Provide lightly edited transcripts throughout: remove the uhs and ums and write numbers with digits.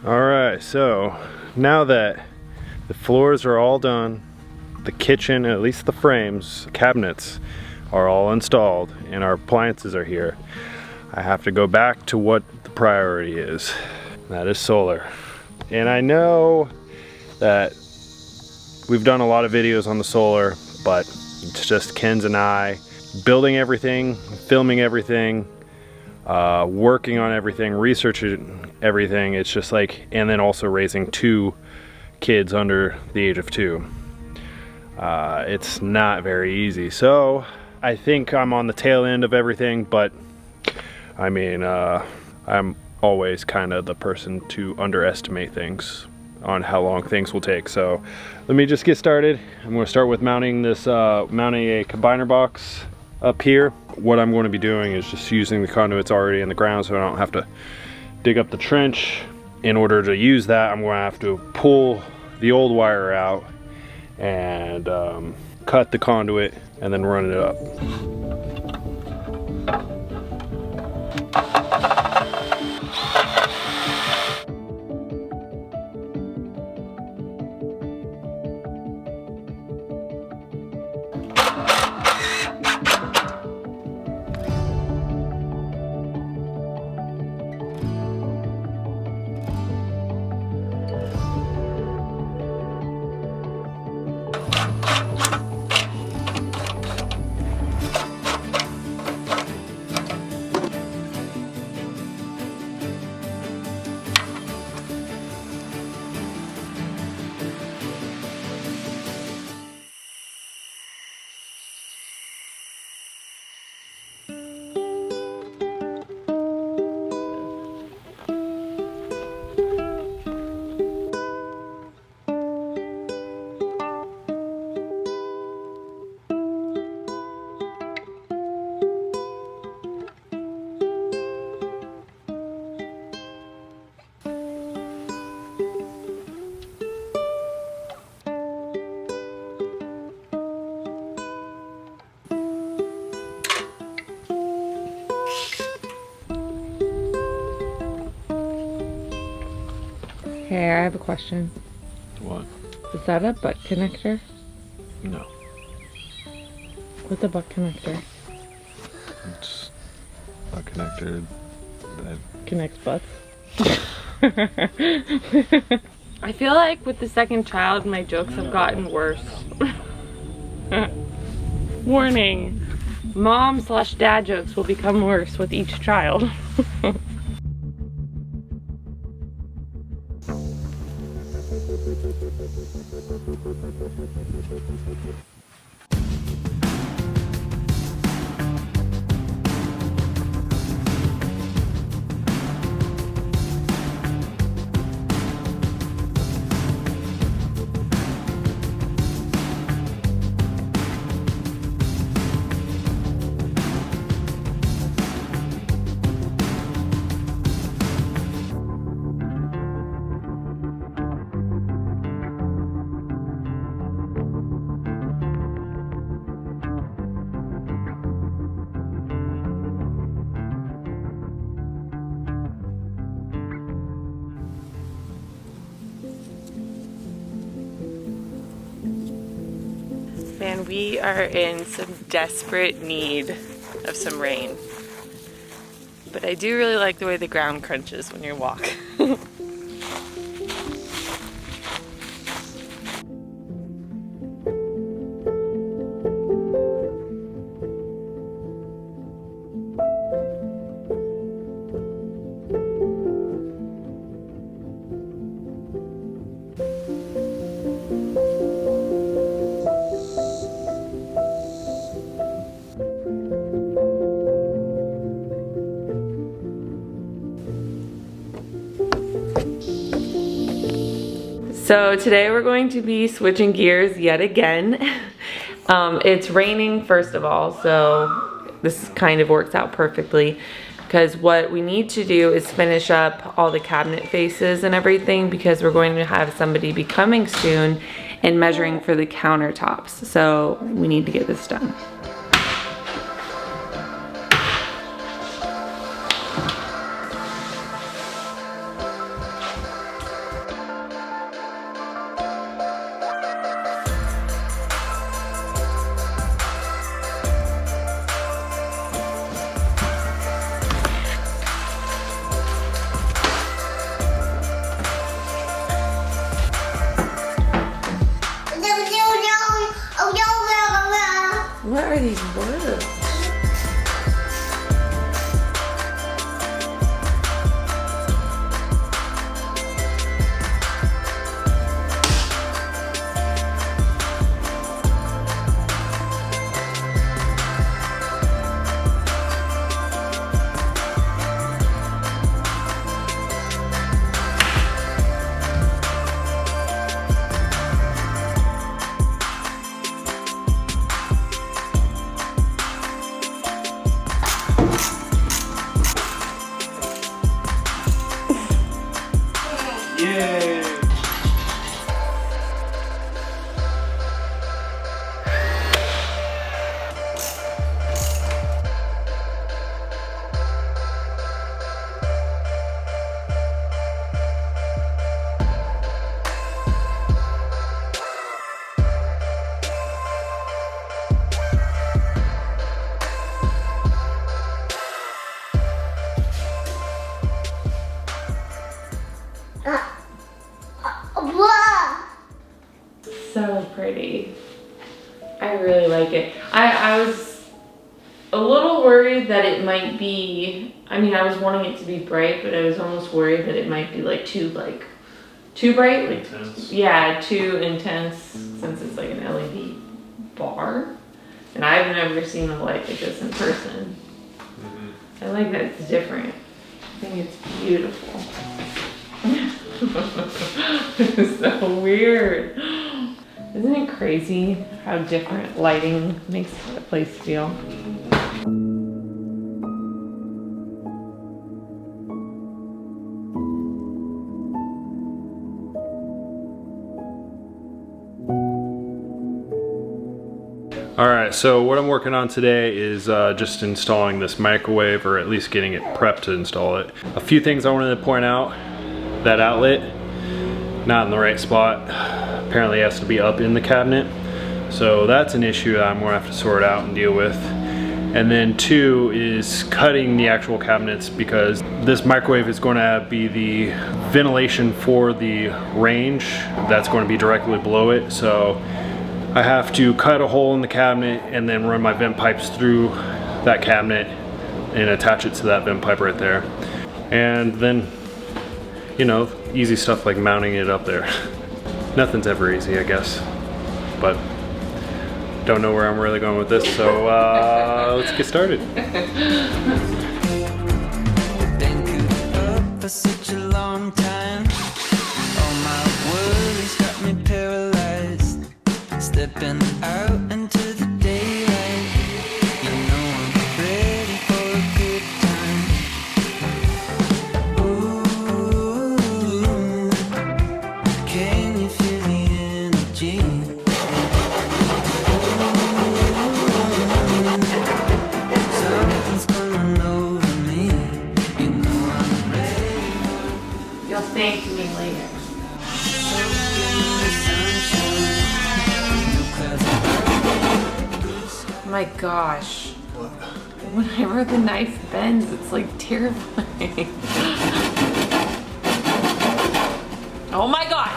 Alright, so now that the floors are all done, the kitchen, at least the frames, cabinets, are all installed, and our appliances are here, I have to go back to what the priority is. That is solar. And I know that we've done a lot of videos on the solar, but it's just Ken's and I building everything, filming everything, working on everything, researching everything. It's just like, and then also raising 2 kids under the age of 2. It's not very easy. So I think I'm on the tail end of everything, but I mean, I'm always kind of the person to underestimate things on how long things will take. So let me just get started. I'm going to start with mounting this, mounting a combiner box up here. What I'm going to be doing is just using the conduits already in the ground so I don't have to dig up the trench. In order to use that, I'm going to have to pull the old wire out and cut the conduit and then run it up. Hey, I have a question. What? Is that a butt connector? No. What's a butt connector? It's a connector that Connects butts. I feel like with the second child, my jokes have gotten worse. Warning. Mom/dad jokes will become worse with each child. Man, we are in some desperate need of some rain. But I do really like the way the ground crunches when you walk. So today we're going to be switching gears yet again. It's raining first of all, so this kind of works out perfectly because what we need to do is finish up all the cabinet faces and everything because we're going to have somebody be coming soon and measuring for the countertops. So we need to get this done. What are these words? Yay! So pretty. I really like it. I was a little worried that it might be, I mean, I was wanting it to be bright, but I was almost worried that it might be like too bright. Like, Intense. yeah, too intense since it's like an LED bar. And I've never seen a light like this in person. I like that it's different. I think it's beautiful. It's so weird. Isn't it crazy how different lighting makes a place feel? All right, so what I'm working on today is just installing this microwave, or at least getting it prepped to install it. A few things I wanted to point out. That outlet, not in the right spot. Apparently it has to be up in the cabinet. So that's an issue that I'm gonna have to sort out and deal with. And then two is cutting the actual cabinets, because this microwave is going to be the ventilation for the range that's going to be directly below it. So I have to cut a hole in the cabinet and then run my vent pipes through that cabinet and attach it to that vent pipe right there. And then, you know, easy stuff like mounting it up there. Nothing's ever easy, I guess, but don't know where I'm really going with this, so let's get started. Been cooped up for such a long time. All my worries got me paralyzed. Stepping out into the daylight. You know I'm ready for a good time. Ooh, can you feel the energy? Something's coming over me. You know I'm ready. You'll thank me later. Soak in the sunshine. Oh my gosh. Whenever the knife bends, it's like terrifying. Oh my god!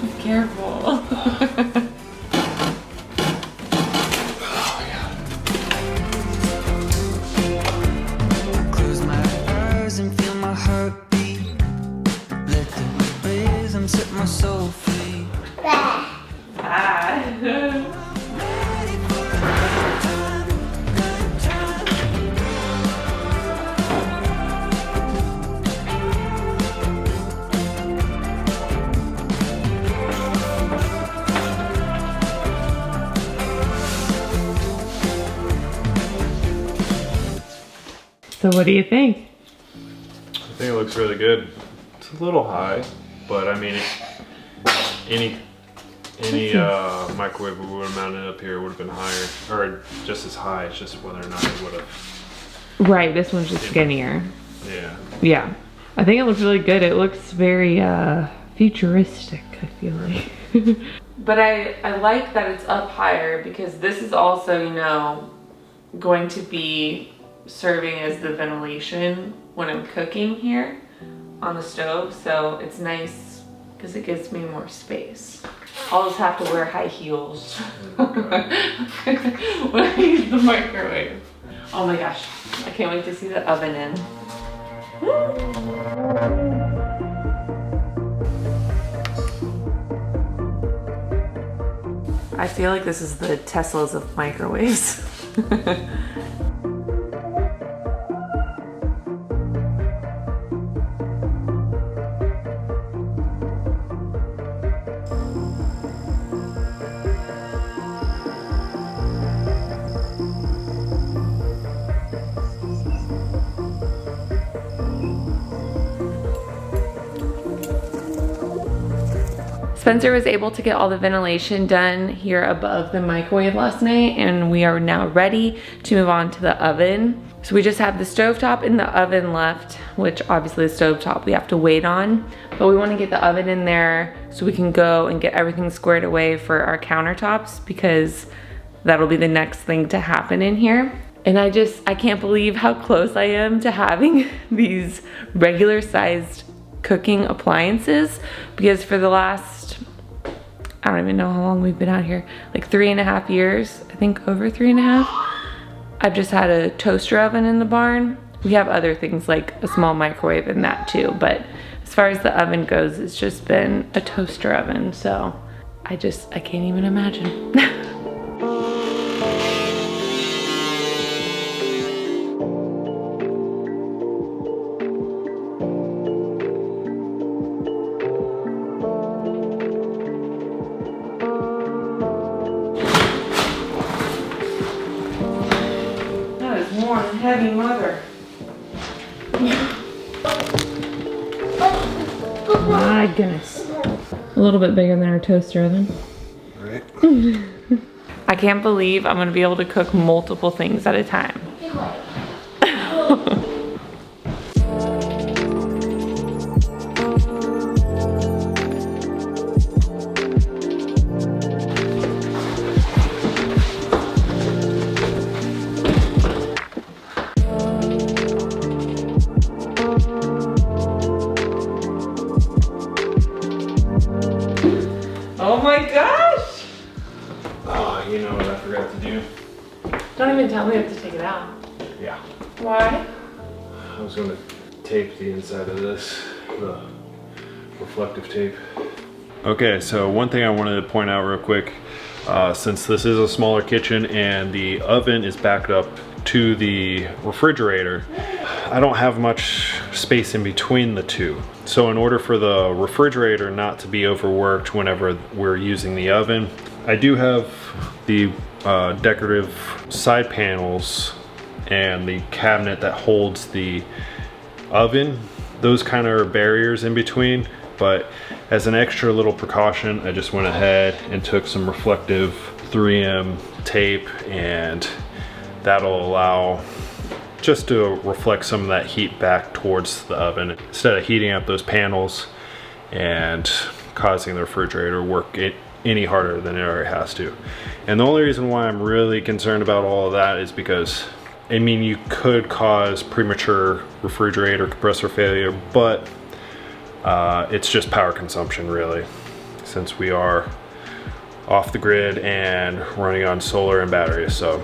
Be careful. Close my eyes and feel my heartbeat. Let the rhythm set my soul free. Ah. Ready for a good time, good time. So what do you think? I think it looks really good. It's a little high, but I mean, any microwave we would have mounted up here would have been higher, or just as high. It's just whether or not it would have. Right, this one's just skinnier. Yeah. Yeah. I think it looks really good. It looks very futuristic, I feel like. But I like that it's up higher, because this is also, you know, going to be serving as the ventilation when I'm cooking here on the stove. So it's nice because it gives me more space. I'll just have to wear high heels when I use the microwave. Oh my gosh, I can't wait to see the oven in. I feel like this is the Teslas of microwaves. Spencer was able to get all the ventilation done here above the microwave last night, and we are now ready to move on to the oven. So we just have the stovetop and the oven left, which obviously the stovetop we have to wait on, but we want to get the oven in there so we can go and get everything squared away for our countertops, because that'll be the next thing to happen in here. And I can't believe how close I am to having these regular sized cooking appliances, because for the last, I don't even know how long we've been out here, like 3.5 years, I think over 3.5. I've just had a toaster oven in the barn. We have other things like a small microwave in that too, but as far as the oven goes, it's just been a toaster oven. So I can't even imagine. Heavy mother. My goodness. A little bit bigger than our toaster oven. Right. I can't believe I'm gonna be able to cook multiple things at a time. Oh my gosh! Oh, you know what I forgot to do? Don't even tell me I have to take it out. Yeah. Why? I was going to tape the inside of this, the reflective tape. Okay, so one thing I wanted to point out real quick, since this is a smaller kitchen and the oven is backed up to the refrigerator, I don't have much space in between the two. So in order for the refrigerator not to be overworked whenever we're using the oven, I do have the decorative side panels and the cabinet that holds the oven. Those kind of are barriers in between, but as an extra little precaution, I just went ahead and took some reflective 3M tape, and that'll allow just to reflect some of that heat back towards the oven instead of heating up those panels and causing the refrigerator to work any harder than it already has to. And the only reason why I'm really concerned about all of that is because, I mean, you could cause premature refrigerator compressor failure, but it's just power consumption really, since we are off the grid and running on solar and batteries. So